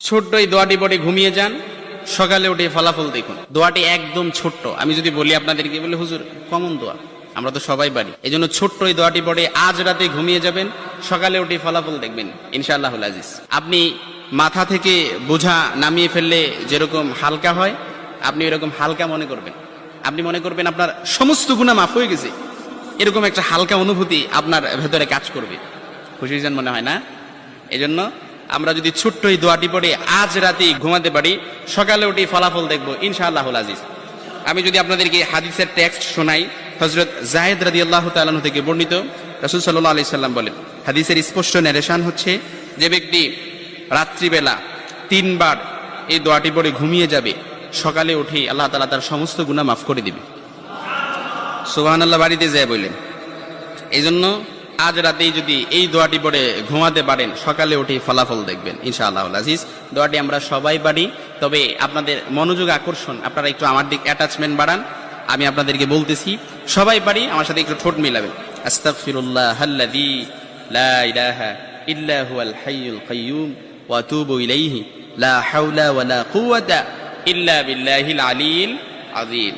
ছোট্ট এই দোয়াটি পড়ে ঘুমিয়ে যান, সকালে উঠে ফলাফল দেখুন। দোয়াটি একদম ছোট্ট, আমি যদি বলি আপনাদেরকে, বলে হুজুর কমন দোয়া, আমরা তো সবাই পারি। এই জন্য ছোট্ট এই দোয়াটি পড়ে আজ রাতে ঘুমিয়ে যাবেন, সকালে উঠে ফলাফল দেখবেন ইনশাআল্লাহুল আজিজ। আপনি মাথা থেকে বোঝা নামিয়ে ফেললে যেরকম হালকা হয়, আপনি এরকম হালকা মনে করবেন। আপনি মনে করবেন আপনার সমস্ত গুনাহ মাফ হয়ে গেছে, এরকম একটা হালকা অনুভূতি আপনার ভেতরে কাজ করবে। খুশি হয়েছেন মনে হয় না? এই জন্য আমরা যদি ছোট্ট এই দোয়াটি পড়ে আজ রাতে ঘুমাতে পারি, সকালে উঠে ফলাফল দেখবো ইনশাআল্লাহুল আজিজ। আমি যদি আপনাদেরকে হাদিসের টেক্সট শোনাই, হযরত যায়েদ রাদিয়াল্লাহু তাআলা আনহু থেকে বর্ণিত, রাসূল সাল্লাল্লাহু আলাইহি সাল্লাম বলেন, হাদিসের স্পষ্ট ন্যারেশন হচ্ছে, যে ব্যক্তি রাত্রিবেলা 3 বার এই দোয়াটি পড়ে ঘুমিয়ে যাবে, সকালে উঠে আল্লাহ তাআলা তার সমস্ত গুনাহ মাফ করে দিবে। সুবহানাল্লাহ বাড়িতে যায় বললেন। এই জন্য আজ রাতেই যদি এই দোয়াটি পড়ে ঘুমাতে পারেন, সকালে উঠে ফলাফল দেখবেন ইনশাআল্লাহুল আজিজ। দোয়াটি আমরা সবাই পারি, তবে আপনাদের মনোযোগ আকর্ষণ, আপনারা একটু আমার দিক অ্যাটাচমেন্ট বাড়ান। আমি আপনাদেরকে বলতেছি, সবাই পারি, আমার সাথে একটু ঠোঁট মিলাবেন। আস্তাগফিরুল্লাহাল্লাযী লা ইলাহা ইল্লা হুয়াল হাইয়ুল কাইয়্যুম ওয়া আতুবু ইলাইহি লা হাওলা ওয়ালা কুওয়াতা ইল্লা বিল্লাহিল আলিয়্যিল আযীম।